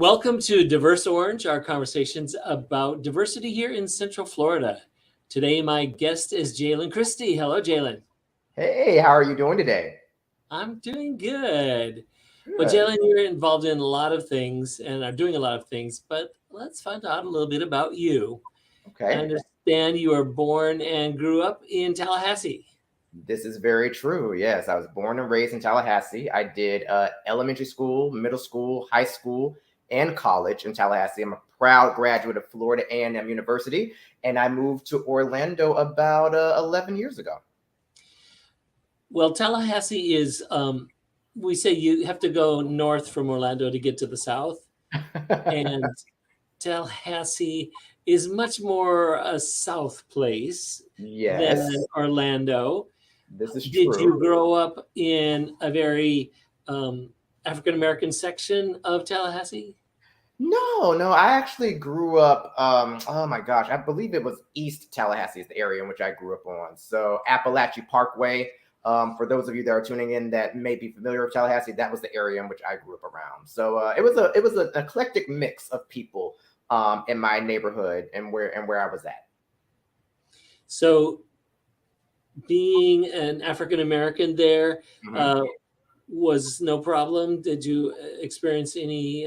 Welcome to Diverse Orange, our conversations about diversity here in Central Florida. Today, my guest is Jaylen Christie. Hello, Jaylen. Hey, how are you doing today? I'm doing good. Well, Good. Jaylen, you're involved in a lot of things and are doing a lot of things, but let's find out a little bit about you. I Okay. understand you were born and grew up in Tallahassee. This is very true. Yes, I was born and raised in Tallahassee. I did elementary school, middle school, high school, and college in Tallahassee. I'm a proud graduate of Florida A&M University, and I moved to Orlando about 11 years ago. Well, Tallahassee is, we say you have to go north from Orlando to get to the south. And Tallahassee is much more a south place Yes, than Orlando. this is Did you true. grow up in a very African American section of Tallahassee? No, I actually grew up. Oh my gosh, I believe it was East Tallahassee is the area in which I grew up on. So Appalachia Parkway. For those of you that are tuning in that may be familiar with Tallahassee, that was the area in which I grew up around. So it was an eclectic mix of people in my neighborhood and where I was at. So, being an African American there Mhm. uh, was no problem. Did you experience any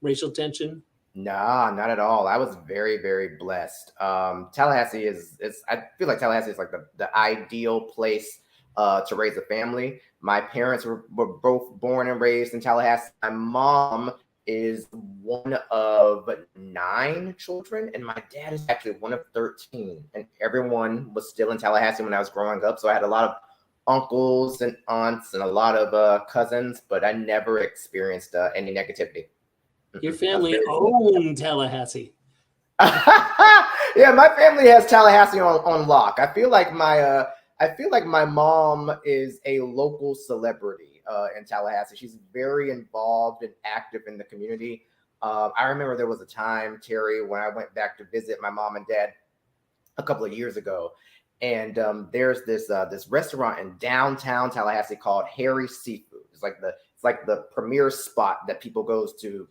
racial tension? Nah, not at all. I was very, very blessed. Tallahassee is I feel like Tallahassee is like the ideal place to raise a family. My parents were both born and raised in Tallahassee. My mom is one of nine children, and my dad is actually one of 13. And everyone was still in Tallahassee when I was growing up. So I had a lot of uncles and aunts and a lot of cousins, but I never experienced any negativity. Your I was family very blessed. owned Tallahassee. Yeah, my family has Tallahassee on lock. I feel like my mom is a local celebrity in Tallahassee. She's very involved and active in the community. I remember there was a time, Terry, when I went back to visit my mom and dad a couple of years ago, and there's this restaurant in downtown Tallahassee called Harry's Seafood. It's like the premier spot that people go to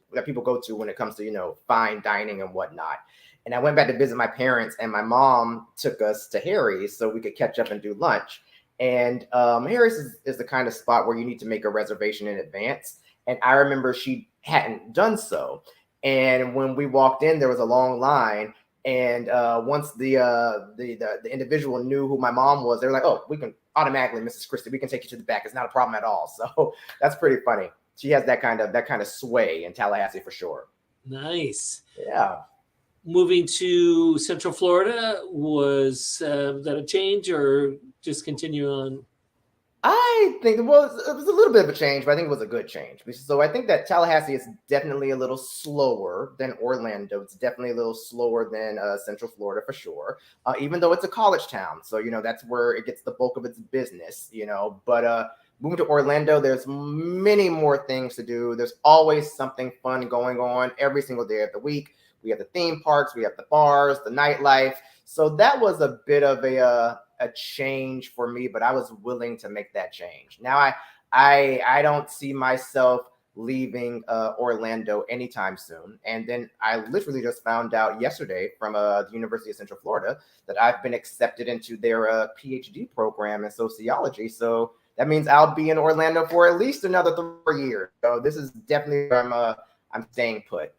when it comes to fine dining and whatnot. And I went back to visit my parents, and my mom took us to Harry's so we could catch up and do lunch. And Harry's is the kind of spot where you need to make a reservation in advance. And I remember she hadn't done so. And when we walked in, there was a long line, and once the individual knew who my mom was, they were like, "Oh, we can automatically, Mrs. Christie, we can take you to the back. It's not a problem at all." So that's pretty funny. She has that kind of sway in Tallahassee for sure. Nice. Yeah. Moving to Central Florida, was that a change or just continue on? I think it was a little bit of a change, but I think it was a good change. So I think that Tallahassee is definitely a little slower than Orlando. It's definitely a little slower than Central Florida for sure. Even though it's a college town, so that's where it gets the bulk of its business. But moving to Orlando, there's many more things to do. There's always something fun going on every single day of the week. We have the theme parks, we have the bars, the nightlife. So that was a bit of a change for me, but I was willing to make that change. Now I don't see myself leaving Orlando anytime soon. And then I literally just found out yesterday from the University of Central Florida that I've been accepted into their PhD program in sociology. So that means I'll be in Orlando for at least another 3 years. So this is definitely where I'm staying put.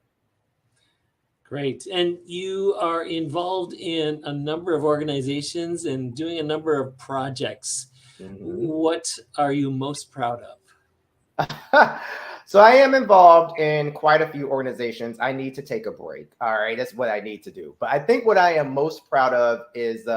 Great. And you are involved in a number of organizations and doing a number of projects. Mhm. What are you most proud of? So I am involved in quite a few organizations. I need to take a break. All right, that's what I need to do. But I think what I am most proud of is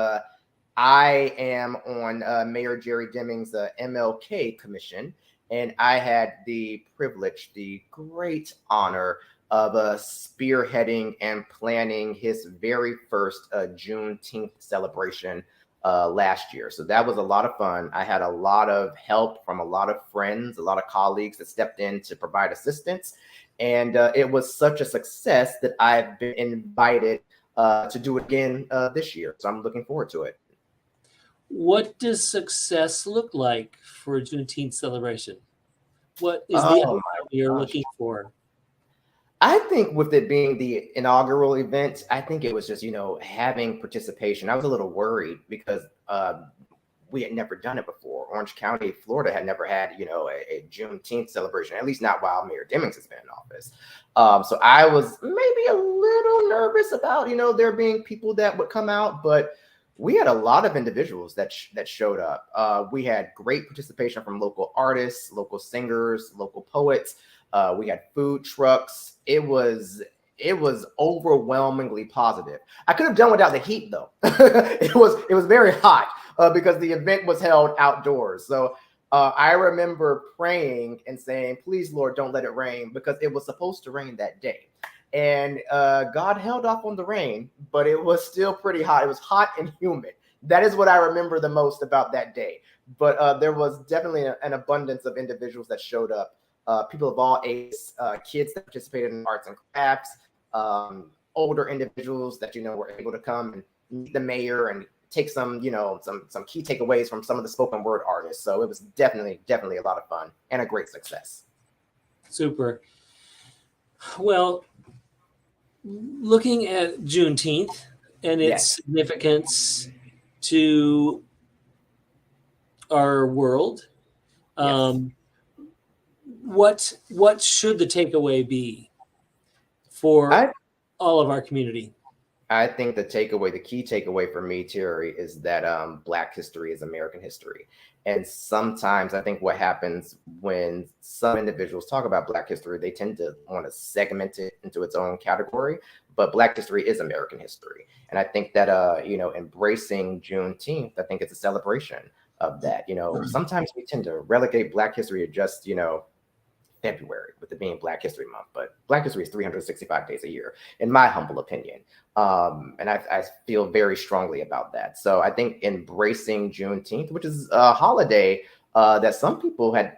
I am on Mayor Jerry Deming's MLK commission, and I had the privilege, the great honor of spearheading and planning his very first Juneteenth celebration last year. So that was a lot of fun. I had a lot of help from a lot of friends, a lot of colleagues that stepped in to provide assistance. And it was such a success that I've been invited to do it again this year. So I'm looking forward to it. What does success look like for Juneteenth celebration? What is the Oh outcome you're my looking gosh. for? I think with it being the inaugural event, I think it was just, having participation. I was a little worried because we had never done it before. Orange County, Florida had never had, a Juneteenth celebration, at least not while Mayor Demings has been in office. So I was maybe a little nervous about, there being people that would come out, but we had a lot of individuals that showed up. We had great participation from local artists, local singers, local poets. We had food trucks. It was overwhelmingly positive. I could have done without the heat though. It was very hot because the event was held outdoors. So I remember praying and saying, "Please, Lord, don't let it rain," because it was supposed to rain that day. And God held off on the rain, but it was still pretty hot. It was hot and humid. That is what I remember the most about that day. But there was definitely an abundance of individuals that showed up. People of all ages, kids that participated in arts and crafts, older individuals that were able to come and meet the mayor and take some some key takeaways from some of the spoken word artists. So it was definitely a lot of fun and a great success. Super. Well, looking at Juneteenth and its significance to our world, what should the takeaway be for all of our community? I think the key takeaway for me, Terry, is that Black history is American history. And sometimes I think what happens when some individuals talk about Black history, they tend to want to segment it into its own category. But Black history is American history. And I think that, embracing Juneteenth, I think it's a celebration of that. Sometimes we tend to relegate Black history to just, February, with it being Black History Month, but Black history is 365 days a year, in my humble opinion. And I feel very strongly about that. So I think embracing Juneteenth, which is a holiday that some people had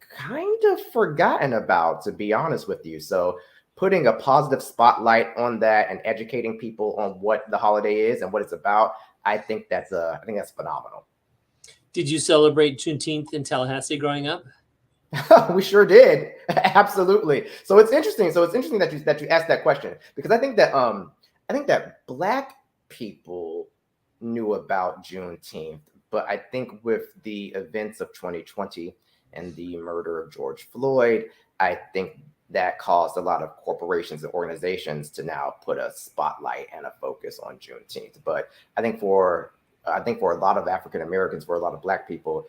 kind of forgotten about, to be honest with you. So putting a positive spotlight on that and educating people on what the holiday is and what it's about, I think that's phenomenal. Did you celebrate Juneteenth in Tallahassee growing up? We sure did. Absolutely. So it's interesting. that you asked that question, because I think that Black people knew about Juneteenth, but I think with the events of 2020 and the murder of George Floyd, I think that caused a lot of corporations and organizations to now put a spotlight and a focus on Juneteenth. But I think for a lot of African Americans, for a lot of Black people,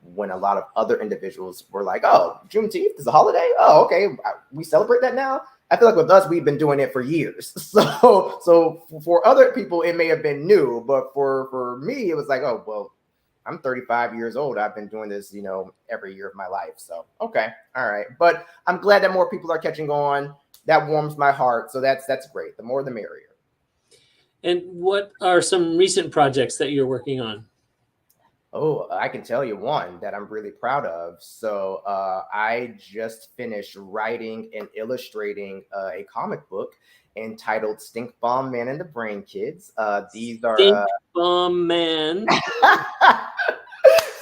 when a lot of other individuals were like, "Oh, Juneteenth is a holiday. Oh, okay, we celebrate that now." I feel like with us, we've been doing it for years. So for other people, it may have been new, but for me, it was like, "Oh, well, I'm 35 years old. I've been doing this, every year of my life." So, okay, all right. But I'm glad that more people are catching on. That warms my heart. So that's great. The more, the merrier. And what are some recent projects that you're working on? Oh, I can tell you one that I'm really proud of. So I just finished writing and illustrating a comic book entitled Stink Bomb Man and the Brain Kids. These are Stink Bomb Man.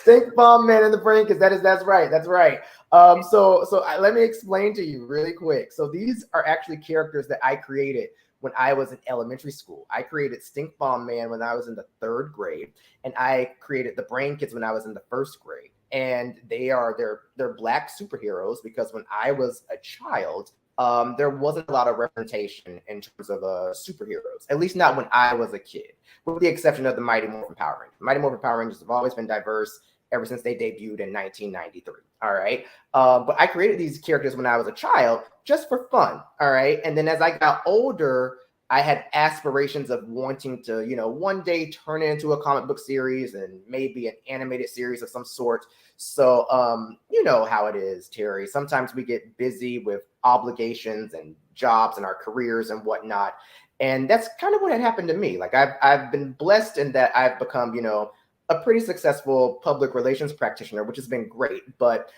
Stink Bomb Man and the Brain Kids. That's right. So let me explain to you really quick. So these are actually characters that I created when I was in elementary school. I created Stink Bomb Man when I was in the 3rd grade, and I created the Brain Kids when I was in the 1st grade. And they're Black superheroes, because when I was a child, there wasn't a lot of representation in terms of superheroes, at least not when I was a kid, with the exception of the Mighty Morphin Power Rangers. The Mighty Morphin Power Rangers have always been diverse ever since they debuted in 1993. All right. But I created these characters when I was a child just for fun. All right. And then as I got older, I had aspirations of wanting to, one day turn it into a comic book series and maybe an animated series of some sort. So, you know how it is, Terry. Sometimes we get busy with obligations and jobs and our careers and whatnot. And that's kind of what had happened to me. Like I've been blessed in that I've become, a pretty successful public relations practitioner, which has been great. But,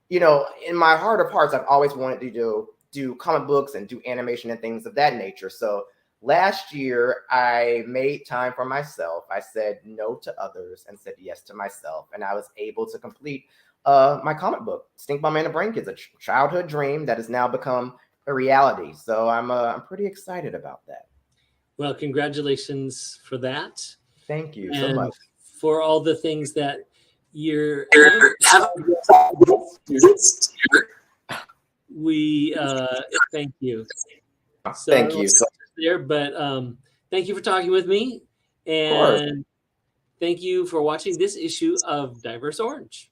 in my heart of hearts, I've always wanted to do comic books and do animation and things of that nature. So last year, I made time for myself. I said no to others and said yes to myself. And I was able to complete my comic book, Stink Bomb Man and the Brain Kids, a childhood dream that has now become a reality. So I'm pretty excited about that. Well, congratulations for that. Thank you so And much. for all the things that you're we thank you. So Thank you. there, but thank you for talking with me, and thank you for watching this issue of Diverse Orange.